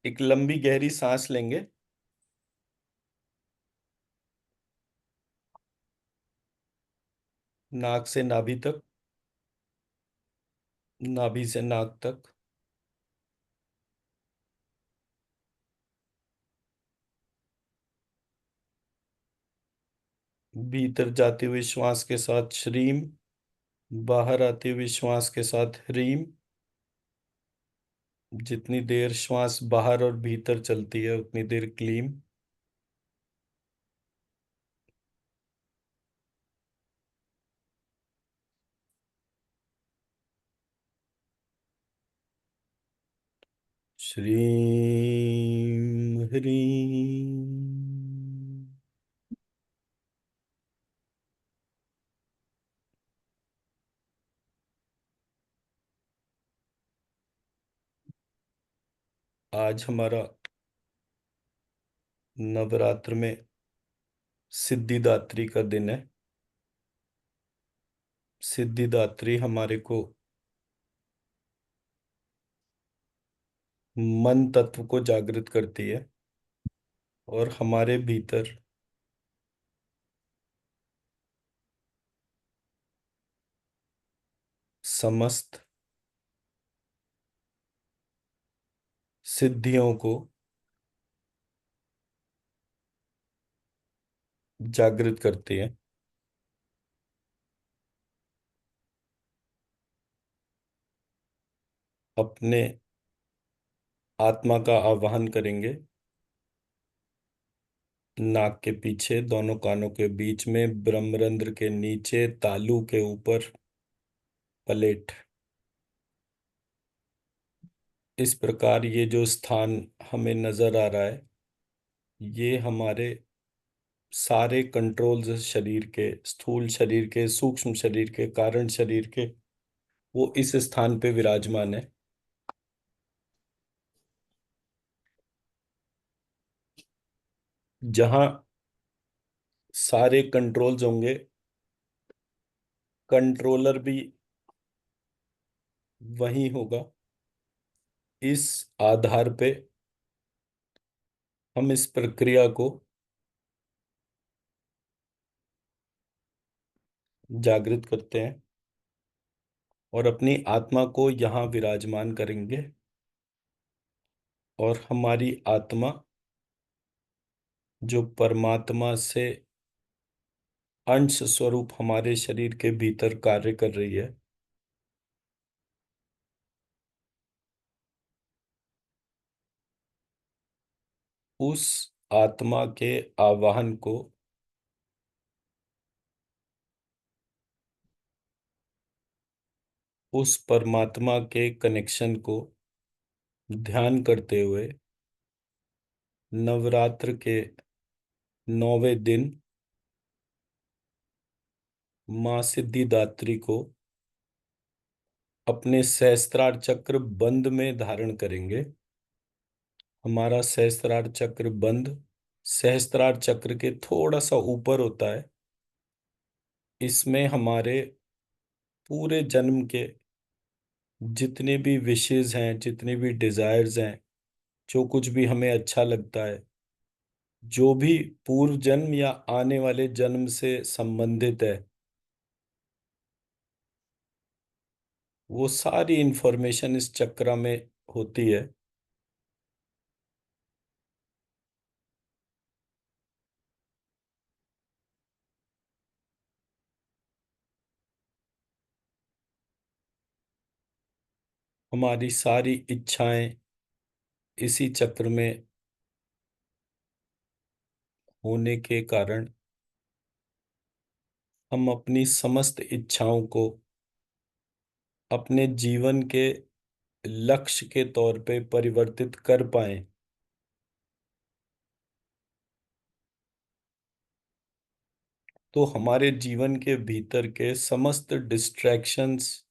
एक लंबी गहरी सांस लेंगे। नाक से नाभि तक, नाभि से नाक तक। भीतर जाते हुए श्वास के साथ श्रीम, बाहर आते हुए श्वास के साथ ह्रीम। जितनी देर श्वास बाहर और भीतर चलती है उतनी देर क्लीम। श्रीम ह्रीम। आज हमारा नवरात्र में सिद्धिदात्री का दिन है। सिद्धिदात्री हमारे को मन तत्व को जागृत करती है और हमारे भीतर समस्त सिद्धियों को जागृत करती है। अपने आत्मा का आवाहन करेंगे। नाक के पीछे, दोनों कानों के बीच में, ब्रह्मरंध्र के नीचे, तालू के ऊपर, प्लेट। इस प्रकार ये जो स्थान हमें नजर आ रहा है, ये हमारे सारे कंट्रोल्स शरीर के, स्थूल शरीर के, सूक्ष्म शरीर के, कारण शरीर के, वो इस स्थान पे विराजमान है। जहां सारे कंट्रोल्स होंगे, कंट्रोलर भी वही होगा। इस आधार पे हम इस प्रक्रिया को जागृत करते हैं और अपनी आत्मा को यहाँ विराजमान करेंगे। और हमारी आत्मा जो परमात्मा से अंश स्वरूप हमारे शरीर के भीतर कार्य कर रही है, उस आत्मा के आवाहन को उस परमात्मा के कनेक्शन को ध्यान करते हुए नवरात्र के 9वें दिन माँ सिद्धिदात्री को अपने सहस्त्रार चक्र बंद में धारण करेंगे। हमारा सहस्त्रार चक्र बंद सहस्त्रार चक्र के थोड़ा सा ऊपर होता है। इसमें हमारे पूरे जन्म के जितने भी विशेष हैं, जितने भी डिजायर्स हैं, जो कुछ भी हमें अच्छा लगता है, जो भी पूर्व जन्म या आने वाले जन्म से संबंधित है, वो सारी इंफॉर्मेशन इस चक्र में होती है। हमारी सारी इच्छाएं इसी चक्र में होने के कारण हम अपनी समस्त इच्छाओं को अपने जीवन के लक्ष्य के तौर पे परिवर्तित कर पाए। तो हमारे जीवन के भीतर के समस्त डिस्ट्रैक्शंस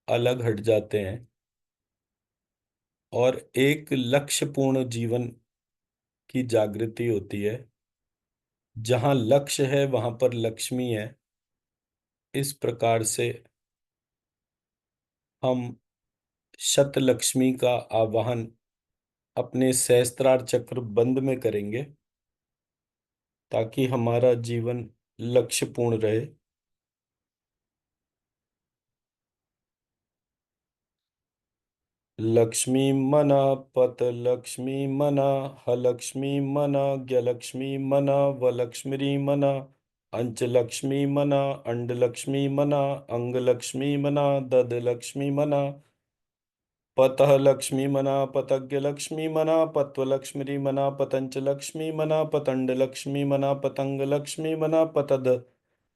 अलग हट जाते हैं और एक लक्ष्यपूर्ण जीवन की जागृति होती है। जहां लक्ष्य है वहां पर लक्ष्मी है। इस प्रकार से हम शत लक्ष्मी का आवाहन अपने सहस्त्रार चक्र बंद में करेंगे ताकि हमारा जीवन लक्ष्यपूर्ण रहे। लक्ष्मी मना पत लक्ष्मी मना ह लक्ष्मी मना ज्ञ लक्ष्मी मना व लक्ष्मी मना अंच लक्ष्मी मना अंड लक्ष्मी मना अंग लक्ष्मी मना दद लक्ष्मी मना पतः लक्ष्मी मना पतज्ञ लक्ष्मी मना पत्व लक्ष्मी मना पतंच लक्ष्मी मना पतंड लक्ष्मी मना पतंग लक्ष्मी मना पतद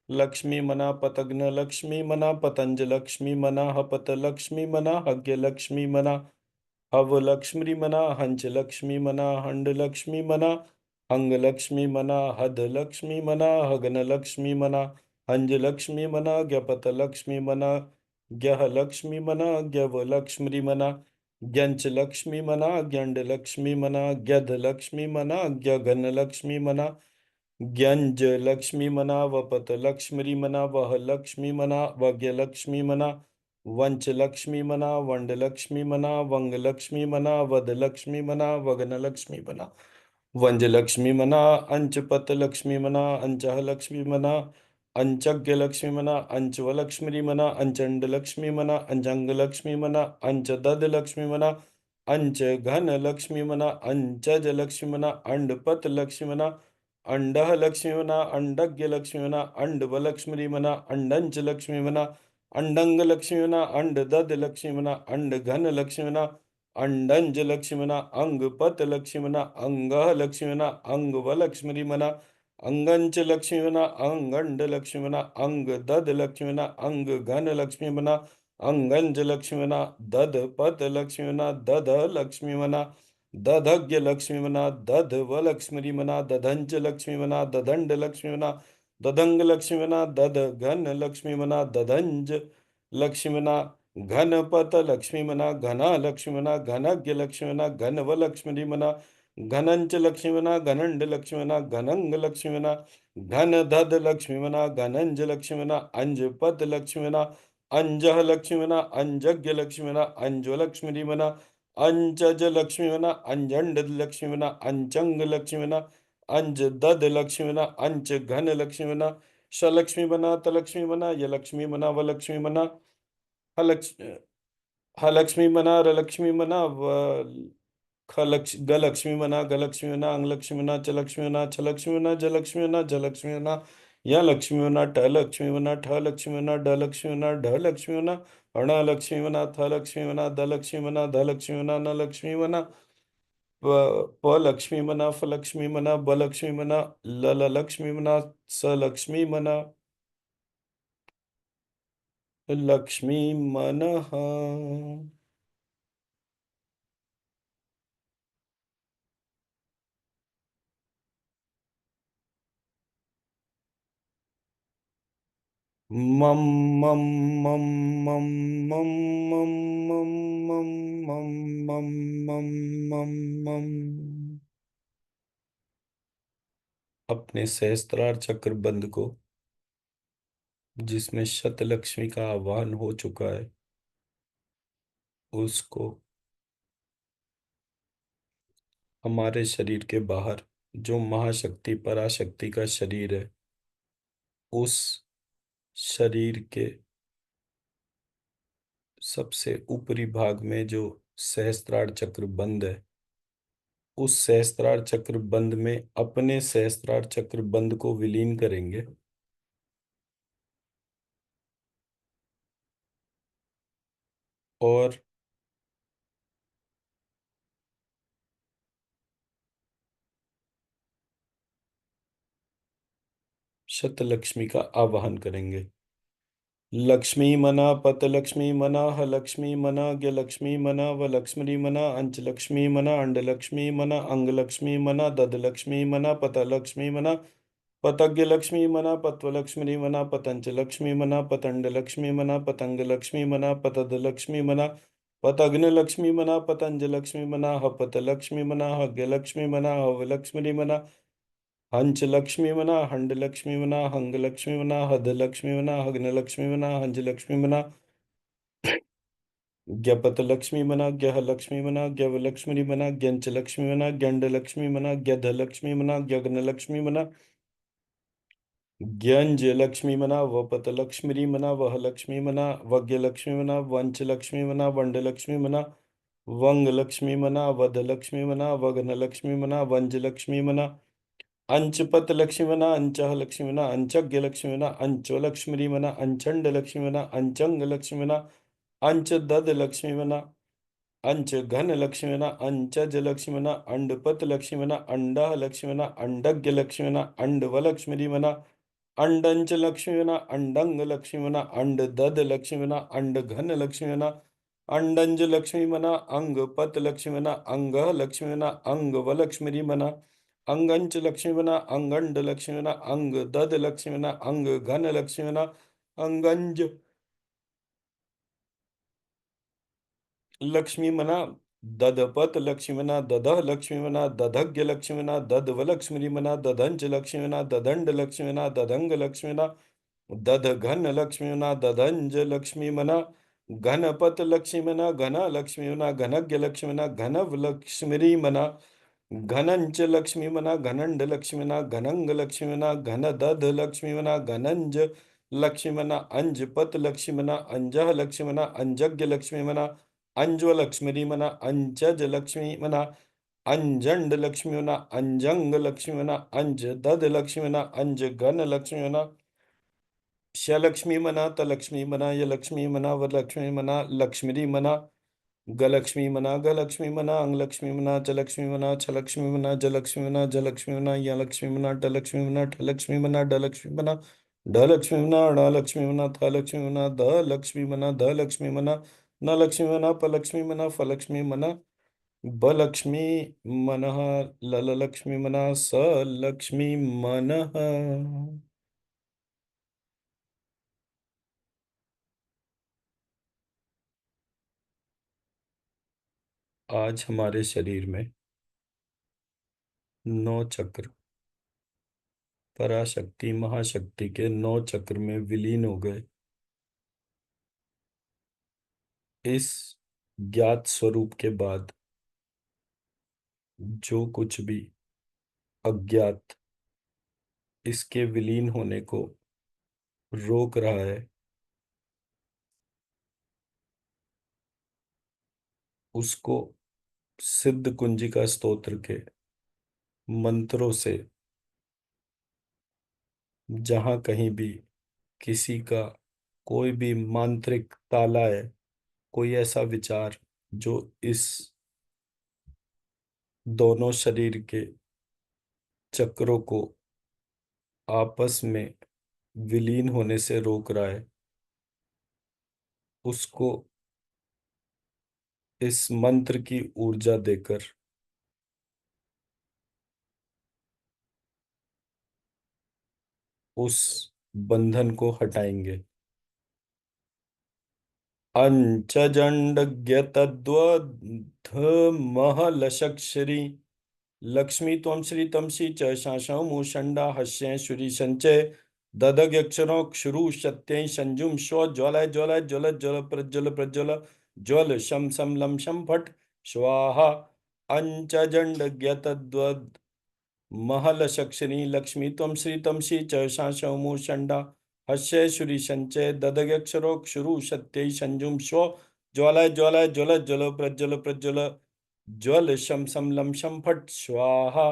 लक्ष्मी मना पतग्न लक्ष्मी मना पतंज लक्ष्मी मना हपत लक्ष्मी मना हज्ञ लक्ष्मी मना हव लक्ष्मी मना हंच लक्ष्मी मना हंड लक्ष्मी मना हंग लक्ष्मी मना हद लक्ष्मी मना हगन लक्ष्मी मना हंज लक्ष्मी मना ज्ञपत लक्ष्मी मना ज्ञः लक्ष्मी मना ज्ञव लक्ष्मी मना ज्ञंच लक्ष्मी मना ज्ञंड लक्ष्मी मना ज्ञध लक्ष्मी मना ज्ञगन लक्ष्मी मना ज्ञंज लक्ष्मी मना वपत लक्ष्मी मना वह लक्ष्मी मना वज्ञ लक्ष्मी मना वंच लक्ष्मी मना वंड लक्ष्मी मना वंग लक्ष्मी मना वद लक्ष्मी मना वगन लक्ष्मी मना वंज लक्ष्मी मना अंच पत लक्ष्मी मना अंचह लक्ष्मी मना अंचज्ञ लक्ष्मी मना अंच व लक्ष्मी मना अंचंड लक्ष्मी मना अंचंग लक्ष्मी मना अंच दद लक्ष्मी मना अंच घन लक्ष्मी मना अंचज लक्ष्मी मना अंडपत लक्ष्मी मना अंडः लक्ष्मी मना अंडज्ञ लक्ष्मी मना अंडव लक्ष्मी मना अंडंच लक्ष्मी मना अंडंग लक्ष्मी मना अंड दद लक्ष्मी मना अंड घन लक्ष्मी मना अंडंज लक्ष्मणा अंग पत लक्ष्मणा अंगः लक्ष्मणा अंग व लक्ष्मणा अंगंच लक्ष्मणा अंगंड लक्ष्मणा अंग दद लक्ष्मणा अंग घन लक्ष्मणा अंगंज लक्ष्मणा दद पत लक्ष्मणा दध लक्ष्मणा दधज्ञ लक्ष्मणा दध व लक्ष्मणा दधंच लक्ष्मणा दधंड लक्ष्मणा दधंग लक्ष्मणा दध घन लक्ष्मणा दधंज लक्ष्मणा घनपत लक्ष्मी मना घना लक्ष्मी मना घनज्ञ लक्ष्मी मना घनव लक्ष्मी मना घनंच लक्ष्मी मना घनंड लक्ष्मी मना घनंग लक्ष्मी मना घन दध लक्ष्मी मना घनंज लक्ष्मी मना अंज पत लक्ष्मी मना अंजह लक्ष्मी मना अंजज्ञ लक्ष्मी मना अंजो लक्ष्मी मना अंचज लक्ष्मी मना अंजंड लक्ष्मी मना अंचंग लक्ष्मी मना अंज दध लक्ष्मी मना अंच घन लक्ष्मी मना सलक्ष्मी मना तलक्ष्मी मना यलक्ष्मी मना वलक्ष्मी मना हलक्ष्मी हलक्ष्मी मना रलक्ष्मी मना व खलक्ष गलक्ष्मी मना गलक्ष्मी मना अंगलक्ष्मी मना चलक्ष्मी मना छलक्ष्मी मना जलक्ष्मी मना जलक्ष्मी मना या लक्ष्मी मना टलक्ष्मी मना ठलक्ष्मी मना डलक्ष्मी मना ढलक्ष्मी मना अणलक्ष्मी मना थलक्ष्मी मना दलक्ष्मी मना धलक्ष्मी मना नलक्ष्मी मना पलक्ष्मी मना फलक्ष्मी मना बलक्ष्मी मना ललक्ष्मी मना सलक्ष्मी मना लक्ष्मी मनः। मम मम मम मम मम मम मम मम मम मम मम मम मम। अपने सहस्त्रार चक्र बंद को, जिसमें शतलक्ष्मी का आह्वान हो चुका है, उसको हमारे शरीर के बाहर जो महाशक्ति पराशक्ति का शरीर है, उस शरीर के सबसे ऊपरी भाग में जो सहस्त्रार चक्र बंद है, उस सहस्त्रार चक्र बंद में अपने सहस्त्रार चक्र बंद को विलीन करेंगे और शतलक्ष्मी का आवाहन करेंगे। लक्ष्मी मना पत लक्ष्मी मना ह लक्ष्मी मना ज्ञ लक्ष्मी मना व लक्ष्मी मना अंच लक्ष्मी मना अंड लक्ष्मी मना अंग लक्ष्मी मना दद लक्ष्मी मना पत लक्ष्मी मना पतज्ञ लक्ष्मी मना पत्व लक्ष्मी मना पतंच लक्ष्मी मना पतंड लक्ष्मी मना पतंग लक्ष्मी मना पतद लक्ष्मी मना पतग्न लक्ष्मी मना पतंज लक्ष्मी मना हपत लक्ष्मी मना हज्ञ लक्ष्मी मना हव लक्ष्मी मना हंच लक्ष्मी मना हंड लक्ष्मी मना हंग लक्ष्मी मना हद लक्ष्मी मना हग्न लक्ष्मी मना हंज लक्ष्मी मना ज्ञपत लक्ष्मी मना, ज्ञ लक्ष्मी मना, ज्ञव लक्ष्मी मना, ज्ञंच लक्ष्मी मना, ज्ञंड लक्ष्मी मना, ज्ञध लक्ष्मी मना, ज्ञग्न लक्ष्मी मना, ज्ञंज लक्ष्मी मना, वपत लक्ष्मी मना, वह लक्ष्मी मना, वज्ञ लक्ष्मी मना, वंच लक्ष्मी मना, वंड लक्ष्मी मना, वंग लक्ष्मी मना, वध लक्ष्मी मना, वग्न लक्ष्मी मना, वंज लक्ष्मी मना, अंचपत लक्ष्मी मना, अंचह लक्ष्मी मना, अंचज्ञ लक्ष्मी मना, अंचो लक्ष्मी मना, अंचंड लक्ष्मी मना, अंचंग लक्ष्मी मना, अंच दद लक्ष्मी मना, अंच घन लक्ष्मीना, अंचज लक्ष्मीना, अंडपत लक्ष्मीना, अंडा लक्ष्मीना, अंडज्ञ लक्ष्मीना, अंडव लक्ष्मीमना, अंडंच लक्ष्मीना, अंडंग लक्ष्मीना, अंड दद लक्ष्मीना, अंड घन लक्ष्मीना, अंडंज लक्ष्मीमना, अंगपत लक्ष्मीना, अंग लक्ष्मीना, अंगव लक्ष्मीमना, अंगंच लक्ष्मीमना, अंगंड लक्ष्मीना, अंग दद लक्ष्मीना, अंग घन लक्ष्मीना, अंगंज लक्ष्मीमना, दधपत लक्ष्मीमना, ददह लक्ष्मीमना, दधज्ञ लक्ष्मीमना, दधव लक्ष्मीमना, दधंच लक्ष्मीमना, ददंड लक्ष्मीमना, दधंग लक्ष्मीमना, दधघन लक्ष्मीमना, दधंज लक्ष्मीमना, घनपत लक्ष्मीमना, घन लक्ष्मीमना, घनज्ञ लक्ष्मीमना, घनव लक्ष्मीमना, घनंच लक्ष्मीमना, घनंड लक्ष्मीमना, घनंग लक्ष्मीमना, घनदध लक्ष्मीमना, घनंज लक्ष्मीमना, अंजपत लक्ष्मीमना, अंजह लक्ष्मीमना, अंजज्ञ लक्ष्मीमना, अंज्व लक्ष्मीमना, अंचज लक्ष्मीमना, अंजंड लक्ष्मीमना, अंजंग लक्ष्मीमना, अंज दध लक्ष्मीमना, अंज घन लक्ष्मीमना, शलक्ष्मी मना, तलक्ष्मी मना, यलक्ष्मी मना, वरलक्ष्मी मना, लक्ष्मी मना, गलक्ष्मी मना, गलक्ष्मी मना, अंगलक्ष्मी मना, चलक्ष्मी मना, छलक्ष्मी मना, जलक्ष्मी मना, जलक्ष्मी मना, यलक्ष्मी मना, टलक्ष्मी मना, ठलक्ष्मी मना, डलक्ष्मी मना, ढलक्ष्मी मना, णलक्ष्मी मना, थलक्ष्मी मना, धलक्ष्मी मना, धलक्ष्मी मना, नलक्ष्मी मना, पलक्ष्मी मना, फलक्ष्मी मना, बलक्ष्मी मनः, ललक्ष्मी मना, सलक्ष्मी मनः। आज हमारे शरीर में 9 चक्र पराशक्ति महाशक्ति के 9 चक्र में विलीन हो गए। इस ज्ञात स्वरूप के बाद जो कुछ भी अज्ञात इसके विलीन होने को रोक रहा है, उसको सिद्ध कुंजिका स्तोत्र के मंत्रों से, जहां कहीं भी किसी का कोई भी मांत्रिक ताला है, कोई ऐसा विचार जो इस दोनों शरीर के चक्रों को आपस में विलीन होने से रोक रहा है, उसको इस मंत्र की ऊर्जा देकर उस बंधन को हटाएंगे। अंचजंडज्ञतद्वध महलशक्षरी लक्ष्मी त्वं श्री तमसी च शासौ मूषण्डा हस्यं श्री संचय ददग्यक्षरों क्षुरु सत्यं संजुम स्व ज्वलय ज्वलय ज्वल ज्वल प्रज्वल प्रज्वल ज्वल शम सम लम शम फट स्वाहा अंचजंडज्ञतद्वद महलशक्षिणी लक्ष्मी त्वं श्री तमसी च शासौ मूषण्डा हस्य श्री संचय ददगक्षरोक्षुरु सत्यै संजुम स्व ज्वालय ज्वालय ज्वल ज्वल प्रज्वल प्रज्वल ज्वल शम सम लम शम फट स्वाहा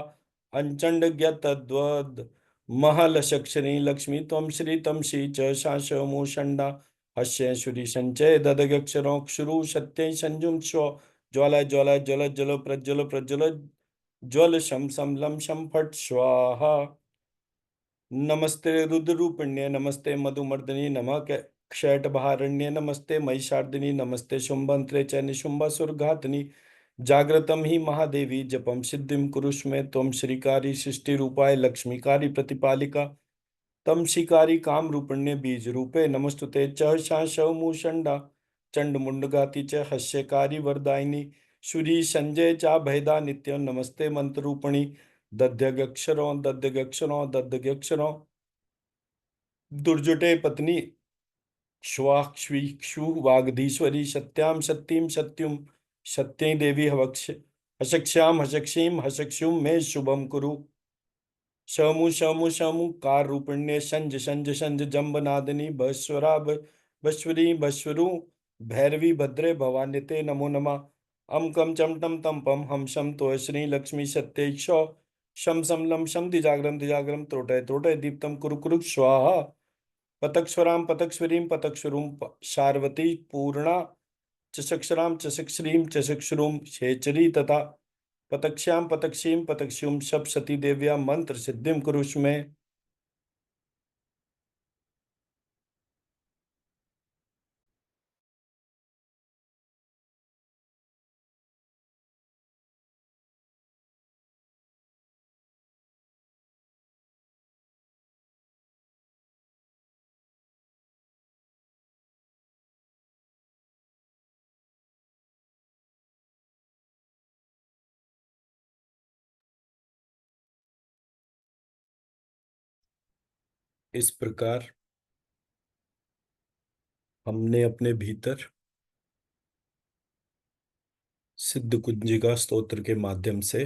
अंचंड तद्वद महलशक्षिणी लक्ष्मी त्वं श्री तमसी च शासौ मूषण्डा हस्य श्री संचय ददगक्षरोक्षुरु सत्यै संजुम स्व ज्वालय ज्वालय ज्वल ज्वल प्रज्वल प्रज्वल ज्वल शम सम लम शम फट स्वाहा नमस्ते रुद्ररूपिण्य नमस्ते मधुमर्दिनी नमः क्षैटभारण्य नमस्ते महिषार्दिनी नमस्ते शुंभंत्रे च निशुंभासुरघातिनी जागृतम ही महादेवी जपम सिद्धिम कुरुष्मे त्वं श्रीकारी सृष्टि रूपाय लक्ष्मीकारी प्रतिपालिका तम शिकारी काम रूपिण्य बीज रूपे नमस्तुते च शासौ मूषण्डा चंड मुंडगाति च हस्यकारी वरदायिनी शुरी संजय चा भयदा नित्यं नमस्ते मंत्र रूपिणी दध्यगक्षरों दध्यगक्षरों दध्यगक्षरों दुर्जटे पत्नी श्वाक्ष्वीक्षु वागधीश्वरी सत्याम सत्यम सत्युम सत्य देवी हवक्ष हशक्ष्याम हशक्षीम हशक्षुम में शुभम कुरु। शमु शमु शमु कार रूपिण्य संज संज संज जम्ब नादिनी बस्वरा बस्वरी बस्वरू भैरवी भद्रे भवान्यते नमो नमः। अम कम चम टम तम पम हम शम तो श्री लक्ष्मी सत्य शम सम लम शम दिजाग्रम दिजाग्रम त्रोटय त्रोटय दीप्तम कुरु कुरु स्वाहा। पतक्षराम पतक्षरीम पतक्षरुम शार्वती पूर्णा चषक्षराम चषक्षरीम चषक्षुरुम शेचरी तथा पतक्ष्याम पतक्षीम पतक्षुम शब सती देव्या मंत्र सिद्धिम कुरुष में। इस प्रकार हमने अपने भीतर सिद्ध कुंजिका स्तोत्र के माध्यम से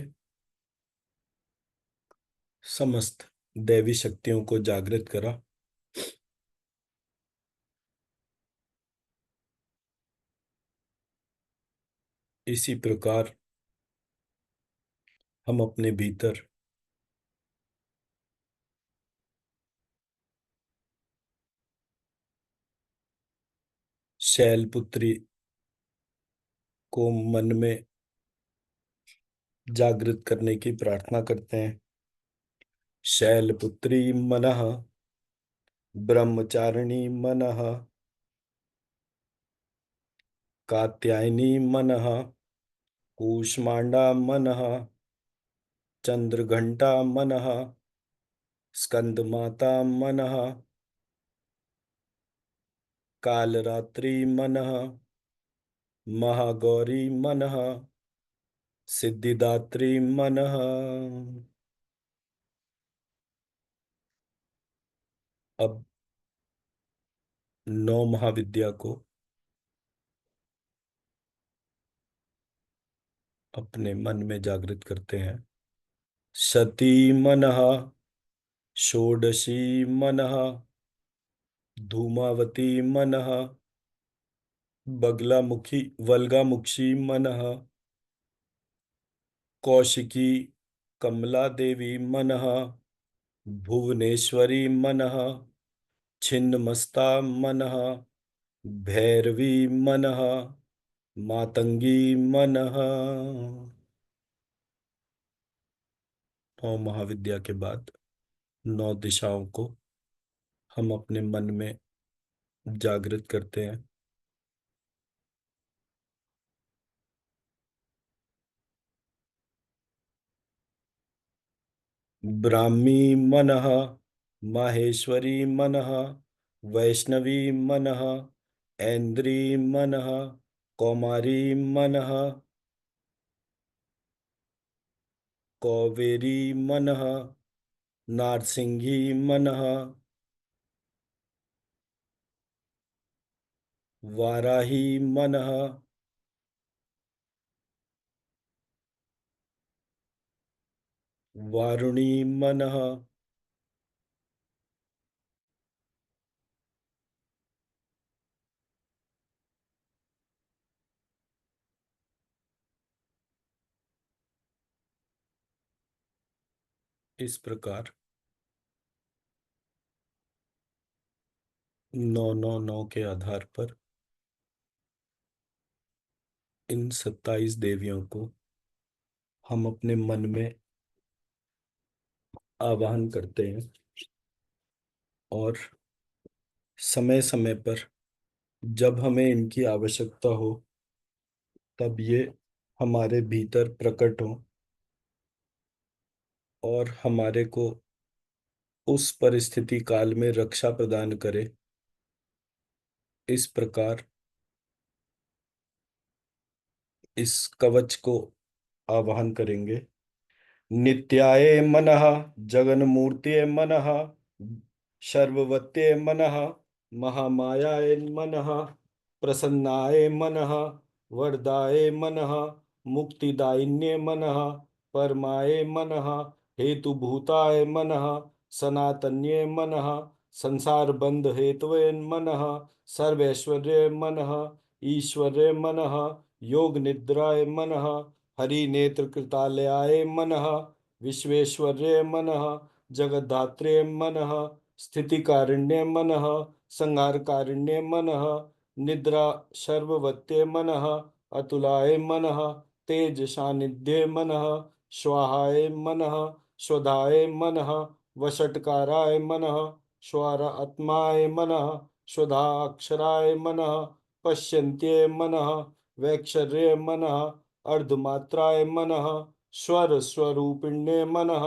समस्त दैवी शक्तियों को जागृत करा। इसी प्रकार हम अपने भीतर शैलपुत्री को मन में जागृत करने की प्रार्थना करते हैं। शैलपुत्री मनः ब्रह्मचारिणी मनः कात्यायनी मनः कूष्मांडा मनः चंद्रघंटा मनः स्कंदमाता मनः कालरात्रि मनः महागौरी मनः सिद्धिदात्री मनः। अब 9 महाविद्या को अपने मन में जागृत करते हैं। सती मनः षोडशी मनः धूमावती मनः बगलामुखी वल्गामुक्षी मनः कौशिकी कमला देवी मनः भुवनेश्वरी मनः छिन्नमस्ता मनः भैरवी मनः मातंगी मनः। 9 महाविद्या के बाद 9 दिशाओं को हम अपने मन में जागृत करते हैं। ब्राह्मी मनः माहेश्वरी मनः वैष्णवी मनः ऐन्द्री मनः कौमारी मनः कौवेरी मनः नारसिंही मनः वाराही मनः वारुणी मनः। इस प्रकार 999 के आधार पर इन 27 देवियों को हम अपने मन में आवाहन करते हैं और समय समय पर जब हमें इनकी आवश्यकता हो तब ये हमारे भीतर प्रकट हो और हमारे को उस परिस्थिति काल में रक्षा प्रदान करे। इस प्रकार इस कवच को आवाहन करेंगे। नित्याय मनः जगन्मूर्तये मनः सर्ववत्ये मनः महामायाय मनः, प्रसन्नाय मनः, वरदाय मनः, मुक्तिदायिन्ये मनः, परमाय मनः, हेतुभूताय मनः, सनातन्ये मनः, संसार बंध हेतवे मनः, सर्वैश्वर्य मनः, ईश्वर्य मनः, योग निद्राय मनः, हरि नेत्र कृतालयाय मनः, विश्वेश्वर्य मनः, जगद्धात्रे मनः, स्थिति कारुण्य मनः, संहार कारुण्य मनः, निद्रा सर्ववत्य मनः, अतुलाय मनः, तेज सानिध्य मनः, स्वाहाय मनः, स्वधाय मनः, वषटकाराय मनः, स्वार आत्माय मनः, स्वधा अक्षराय मनः, पश्यन्त्य मनः, वैक्षर्य मनः, अर्धमात्राय मनः, स्वर स्वरूपिण्य मनः,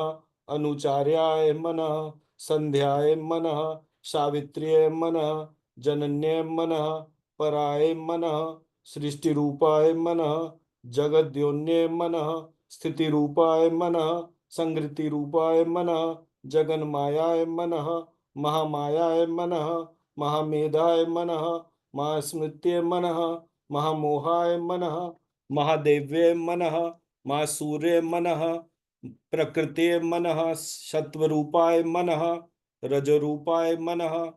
अनुचार्याय मनः, संध्याय मनः, सावित्र्य मनः, जनन्य मनः, पराय मनः, सृष्टि रूपाय मनः, जगद्योन्य मनः, स्थिति रूपाय मनः, संगृति रूपाय मनः, जगन मायाय मनः, महामायाय मनः, महामेधाय मनः, महास्मृत्य मनः, महामोहाय मनः, महादेव्य मनः, महासूर्य मनः, प्रकृति मनः, सत्वरूपाय मनः, रजरूपाय मनः,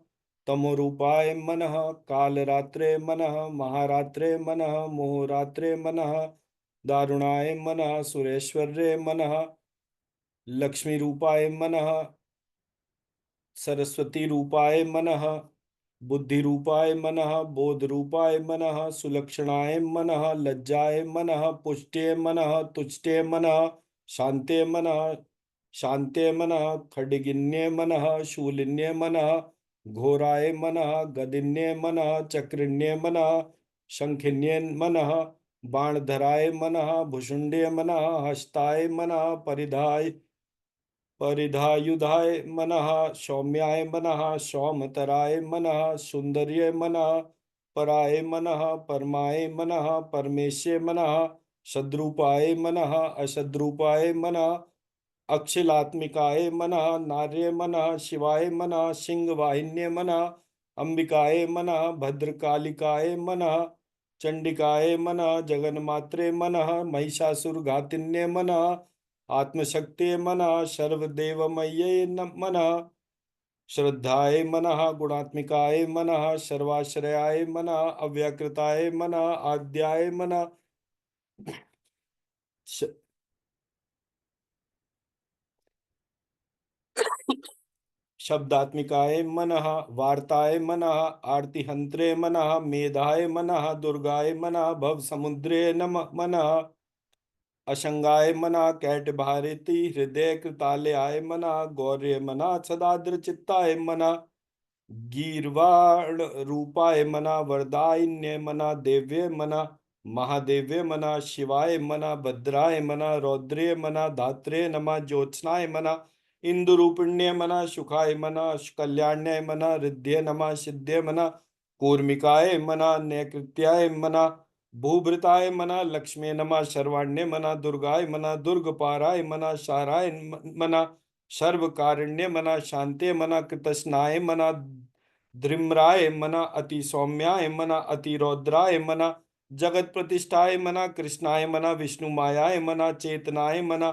तमोरूपाय मनः, कालरात्रे मनः, महारात्रे मनः, मोहरात्रे मनः, दारुणाय मनः, सुरेश्वर्य मनः, लक्ष्मी रूपाय मनः, सरस्वती रूपाय मनः, बुद्धि रूपाय मनः, बोध रूपाय मनः, सुलक्षणाय मनः, लज्जाय मनः, पुष्ट्ये मनः, तुष्ट्ये मनः, शान्ते मनः, शान्ते मनः, खड्गिन्ये मनः, शूलिन्ये मनः, घोराय मनः, गदिन्ये मनः, चक्रिण्ये मनः, शंखिन्ये मनः, बाणधराय मनः, भुषुण्डे मनः, हस्ताय मनः, परिधायुधाय मनः, सौम्याय मनः, सौमतराय मनः, सुंदर्य मनः, पराय मनः, परमाय मनः, परमेश्य मनः, सद्रूपाय मनः, असद्रूपाय मनः, अक्षिलात्मिकाय मनः, नार्य मनः, शिवाय मनः, सिंह वाहिन्य मनः, अंबिकाय मनः, भद्रकालिकाय मनः, चंडिकाय मनः, जगन्मात्रे मनः, महिषासुर घातिन्य मनः, आत्मशक्ति मनः, सर्वदेवमय्ये मनः, श्रद्धाय मनः, गुणात्मिकाय मनः, सर्वाश्रयाय मनः, अव्याकृताय मनः, आद्याय मनः, श- शब्दात्मिकाय मनः, वार्ताय मनः, आरतिहंत्रे मनः, मेधाय मनः, दुर्गाय मनः, भव समुद्रे नम मनः, असंगाय मना कैट भारती हृदय कृतालयाय मना गौर्य मना सदाद्र चित्ताय मना गीर्वाण रूपाय मना वरदायिन्य मना देव्य मना महादेव्य मना शिवाय मना भद्राय मना रौद्रे मना धात्रे नमा ज्योत्स्नाय मना इंदुरूपिण्य मना सुखाय मना कल्याण्याय मना रिद्ध्य नमा सिद्ध्य मना कूर्मिकाय मना नैकृत्याय मना भूभृताय मना लक्ष्मी नमा शर्वाण्य मना दुर्गाय मना दुर्गपाराय मना शाराय मना सर्वकारुण्य मना शांते मना कृतस्नाय मना धृम्राय मना अति सौम्याय मना अति रौद्राय मना जगत प्रतिष्ठाय मना कृष्णाय मना विष्णु मायाय मना चेतनाय मना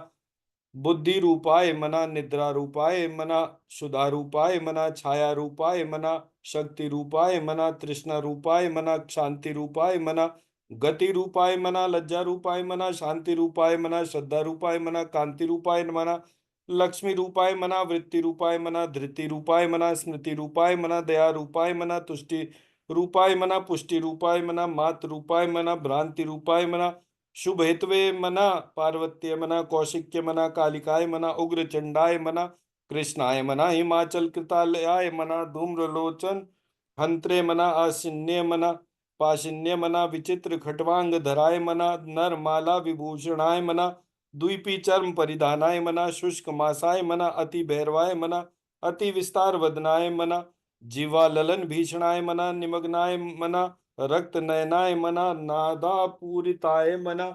बुद्धि रूपाय मना निद्रा रूपाय मना सुधा रूपाय मना छाया रूपाय मना शक्ति रूपाय मना तृष्णा रूपाय मना शांति रूपाय मना गति रूपाय मना लज्जा रूपाय मना शांति रूपाय मना श्रद्धा रूपाय मना कांति रूपाय मना लक्ष्मी रूपाय मना वृत्ति रूपाय मना धृति रूपाय मना स्मृति रूपाय मना दया रूपाय मना तुष्टि रूपाय मना पुष्टि रूपाय मना मात रूपाय मना भ्रांति रूपाय मना शुभ हेतवे मना पार्वत्य मना कौशिक्य मना कालिकाय मना उग्र चंडाय मना कृष्णाय मना हिमाचल कृतालयाय मना धूम्रलोचन हंत्रे मना आशिन्य मना पाशिन्य मना विचित्र खटवांग धराय मना नर माला विभूषणाय मना द्वीपी चर्म परिधानाय मना शुष्क मासाय मना अति भैरवाय मना अति विस्तार वदनाय मना जीवा ललन भीषणाय मना निमग्नाय मना रक्त नयनाय मना नादा पूरिताय मना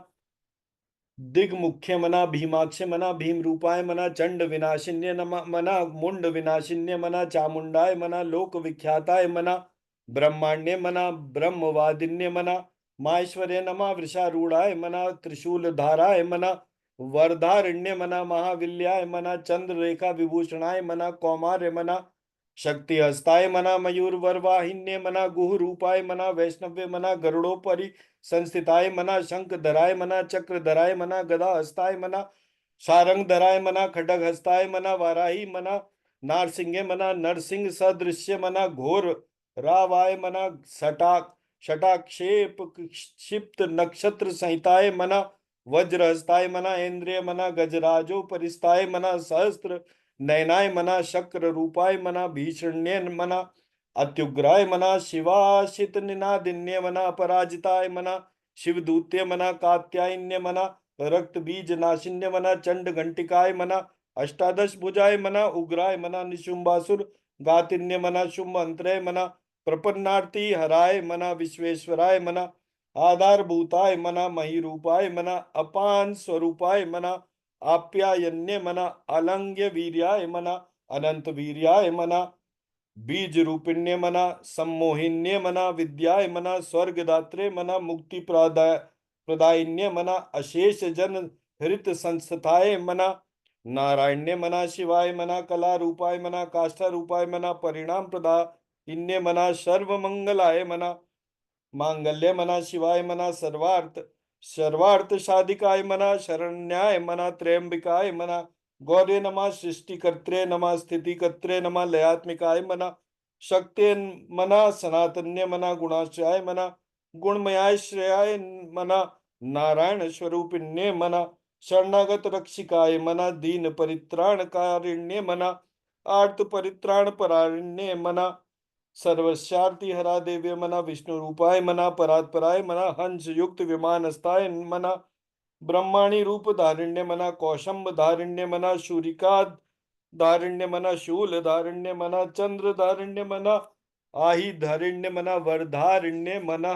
दिग्मुख्य मना भीमाक्ष मना भीम रूपाय मना चंड विनाशिन्य मना मुंड विनाशिन्य मना चामुंडाय मना लोक विख्याताय मना ब्रह्माण्य मना, ब्रह्मवादिन्य मना, माहेश्वर्य नमा, वृषारूढ़ाय मना, त्रिशूल धाराय मना, वरदारण्य मना, महाविल्याय मना, चंद्र रेखा विभूषणाय मना, कौमार्य मना, शक्ति हस्ताय मना, मयूर वरवाहिन्य मना, गुह रूपाय मना, वैष्णव्य मना, गरुड़ोपरि संस्थिताय मना, शंख धराय मना, चक्र धराय मना, गदा हस्ताय मना, सारंग धराय मना, खड्ग हस्ताय मना, वाराही मना, नारसिंह मना, नरसिंह सदृश्य मना, घोर रावाय मना, सटाक शटाक्षेप क्षिप्त नक्षत्र संहिताय मना, वज्रहस्ताय मना, इंद्रिय मना, गजराजो परिस्ताय मना, सहस्त्र नयनाय मना, शक्र रूपाय मना, भीषण्य मना, अत्युग्राय मना, शिवाशित निनादिन्य मना, अपराजिताय मना, शिवदूत्य मना, कात्यायन्य मना, रक्त बीज नाशिन्य मना, चंड घंटिकाय मना, अष्टादश भुजाय मना, उग्राय मना, निशुंबासुर गातिन्य मना, शुंभ अंतरय मना, प्रपन्नार्ति हराय मना, विश्वेश्वराय मना, आधारभूताय मना, महीरूपाय मना, अपान स्वरूपाय मना, आप्यायन्य मना, अलंग्य वीर्याय मना, अनंत वीर्याय मना, बीज रूपिण्य मना, सम्मोहिन्य मना, विद्याय मना, स्वर्गदात्रे मना, मुक्ति प्रदायिन्य मना, अशेष जन हृत संस्थाय मना, नारायण्य मना, शिवाय मना, कला रूपाय मना, काष्ठा रूपाय मना, परिणाम प्रदा इन्य मना, सर्व मंगलाय मना, मांगल्य मना, शिवाय मना, सर्वार्थ सर्वार्थ साधिकाय मना, शरण्याय मना, त्र्यंबिकाय मना, गौर्य नमा, सृष्टिकर्त्रे नमा, स्थितिकर्त्रे नमा, लयात्मिकाय मना, शक्ति मना, सनातन्य मना, गुणाश्रयाय मना, गुणमयाय श्रेयाय मना, नारायण स्वरूपिण्य मना, शरणागत रक्षिकाय मना, दीन परित्राण कारिण्य मना, आर्त परित्राण परायण्य मना, सर्वस्यार्ति हरा देव्य मना, विष्णु रूपाय मना, परात्पराय मना, हंस युक्त विमानस्ताय मना, ब्रह्माणी रूप धारिण्य मना, कौशंब धारिण्य मना, शूरिका धारिण्य मना, शूल धारिण्य मना, चंद्र धारिण्य मना, आही धारिण्य मना, वरधारिण्य मना,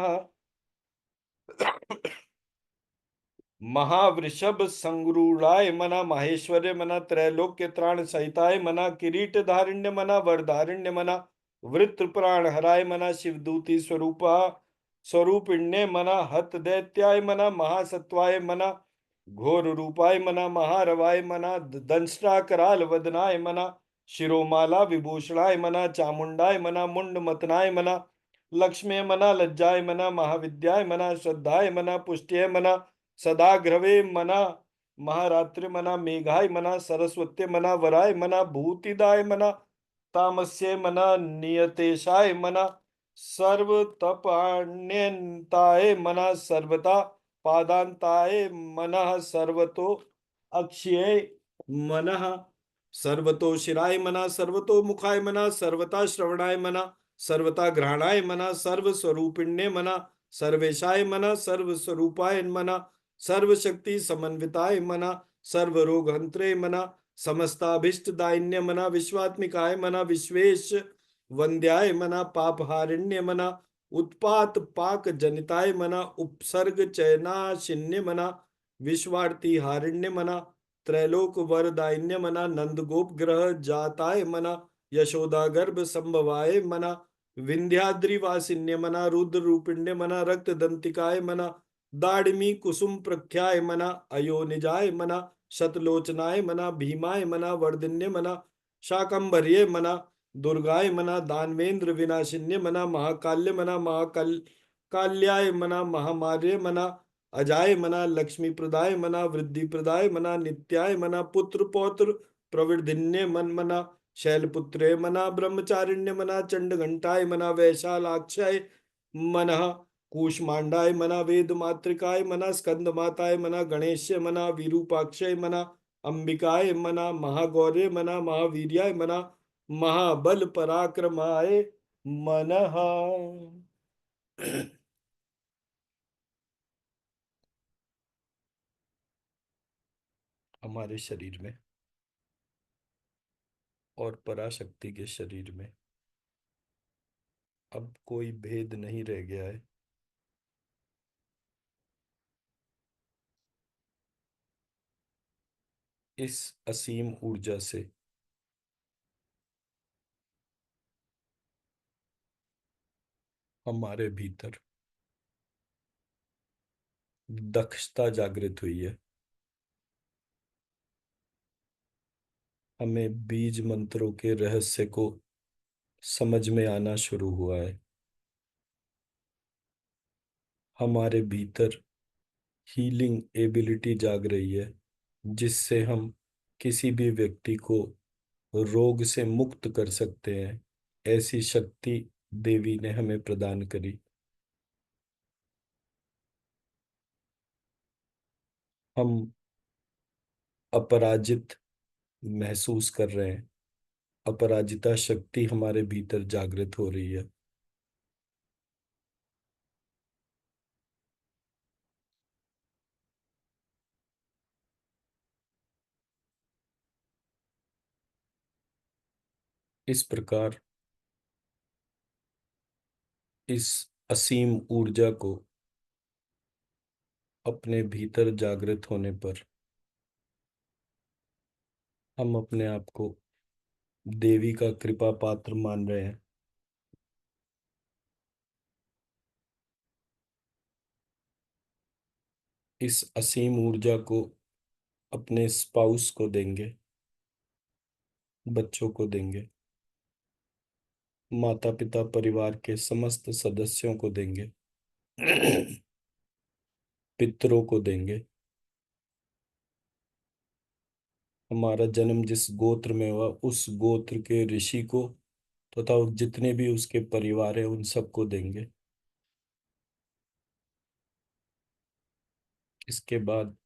महावृषभ संगरूढ़ाय मना, माहेश्वर्य मना, त्रैलोक्य त्राण सहिताय मना, किरीट धारिण्य मना, वरधारिण्य मना, वृत्र प्राण हराय मना, शिवदूती स्वरूपा स्वरूपिण्य मना, हत दैत्याय मना, महासत्वाय मना, घोर रूपाय मना, महारवाय मना, दंष्ट्रा कराल वदनाय मना, शिरोमाला विभूषणाय मना, चामुंडाय मना, मुंड मतनाय मना, लक्ष्मी मना, लज्जाय मना, महाविद्याय मना, श्रद्धाय मना, पुष्ट्य मना, सदाग्रवे मना, महारात्रि मना, मेघाय मना, सरस्वत्य मना, वराय मना, भूतिदाय मना, तामस्य मना, नियतेशाय मना, सर्व तपान्यताय मना, सर्वता पादांताय मनः, सर्वतो अक्षय मनः, सर्वतो शिराय मना, सर्वतो मुखाय मना, सर्वता श्रवणाय मना, सर्वता घ्राणाय मना, सर्व स्वरूपिण्य मना, सर्वेशाय मना, सर्व स्वरूपाय मना, सर्वशक्ति समन्विताय मना, सर्व रोग हंत्रे मना, समस्ताभिष्ट दायिन्य मना, विश्वात्मिकाय मना, विश्वेश वंद्याय मना, पापहारिण्य मना, उत्पात पाक जनिताय मना, उपसर्ग चयनाशिन्य मना, विश्वार्ती हारिण्य मना, त्रैलोक वरदायिन्य मना, नंद गोप ग्रह जाताय मना, यशोदा गर्भ संभवाय मना, विंध्याद्रिवासिन्य मना, रुद्र रूपिण्य मना, रक्त दंतिकाय मना, दाड़मी कुसुम प्रख्याय मना, अयोनिजाय मना, शतलोचनाय मना, भीमाय मना, वर्धिन्य मना, शाकंभर्य मना, दुर्गाय मना, दानवेंद्र विनाशिन्य मना, महाकाल्य मना, महाकाल काल्याय मना, महामार्य मना, अजाय मना, लक्ष्मी प्रदाय मना, वृद्धि प्रदाय मना, नित्याय मना, पुत्र पौत्र प्रवृद्धिन्य मन मना, शैलपुत्रे मना, ब्रह्मचारिण्य मना, चंड घंटाय मना, वैशालाक्षय मनः, कूष्मांडाय मना, वेद मातृकाय मना, स्कंद माताय मना, गणेश मना, विरूपाक्षय मना, अंबिकाय मना, महागौर्य मना, महावीर्याय मना, महाबल पराक्रमाय मनः। हमारे शरीर में और पराशक्ति के शरीर में अब कोई भेद नहीं रह गया है। इस असीम ऊर्जा से हमारे भीतर दक्षता जागृत हुई है। हमें बीज मंत्रों के रहस्य को समझ में आना शुरू हुआ है। हमारे भीतर हीलिंग एबिलिटी जाग रही है, जिससे हम किसी भी व्यक्ति को रोग से मुक्त कर सकते हैं। ऐसी शक्ति देवी ने हमें प्रदान करी। हम अपराजित महसूस कर रहे हैं। अपराजिता शक्ति हमारे भीतर जागृत हो रही है। इस प्रकार इस असीम ऊर्जा को अपने भीतर जागृत होने पर हम अपने आप को देवी का कृपा पात्र मान रहे हैं। इस असीम ऊर्जा को अपने स्पाउस को देंगे, बच्चों को देंगे, माता पिता परिवार के समस्त सदस्यों को देंगे, पितरों को देंगे। हमारा जन्म जिस गोत्र में हुआ उस गोत्र के ऋषि को तथा जितने भी उसके परिवार है उन सबको देंगे। इसके बाद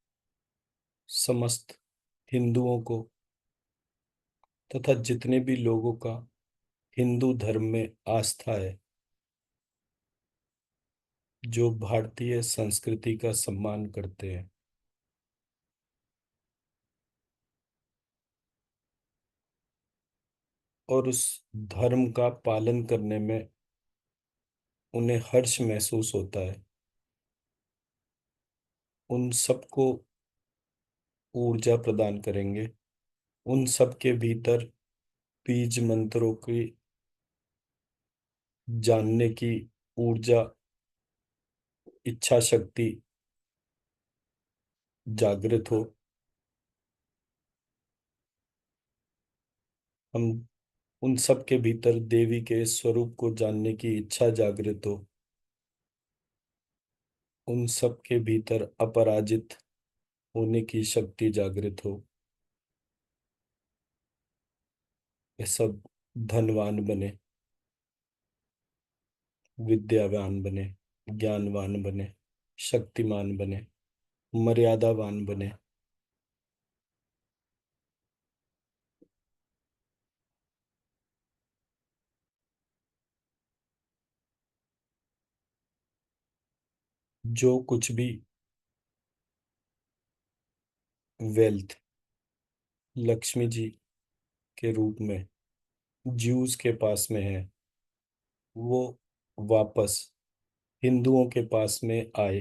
समस्त हिंदुओं को तथा जितने भी लोगों का हिंदू धर्म में आस्था है, जो भारतीय संस्कृति का सम्मान करते हैं और उस धर्म का पालन करने में उन्हें हर्ष महसूस होता है, उन सबको ऊर्जा प्रदान करेंगे। उन सबके भीतर बीज मंत्रों की जानने की ऊर्जा, इच्छा शक्ति जागृत हो। हम उन सब के भीतर देवी के स्वरूप को जानने की इच्छा जागृत हो। उन सब के भीतर अपराजित होने की शक्ति जागृत हो। ये सब धनवान बने, विद्यावान बने, ज्ञानवान बने, शक्तिमान बने, मर्यादावान बने। जो कुछ भी वेल्थ लक्ष्मी जी के रूप में ज्यूस के पास में है, वो वापस हिंदुओं के पास में आए।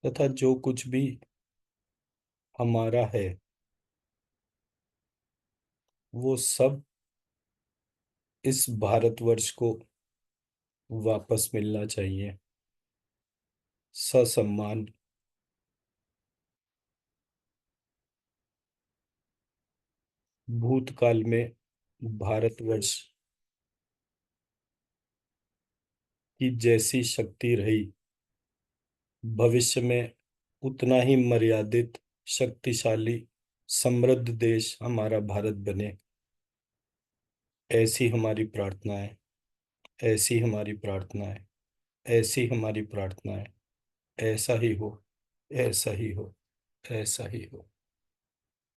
तथा जो कुछ भी हमारा है वो सब इस भारतवर्ष को वापस मिलना चाहिए, ससम्मान। भूतकाल में भारतवर्ष की जैसी शक्ति रही, भविष्य में उतना ही मर्यादित, शक्तिशाली, समृद्ध देश हमारा भारत बने। ऐसी हमारी प्रार्थना है। ऐसी हमारी प्रार्थना है। ऐसी हमारी प्रार्थना है। ऐसा ही हो। ऐसा ही हो। ऐसा ही हो।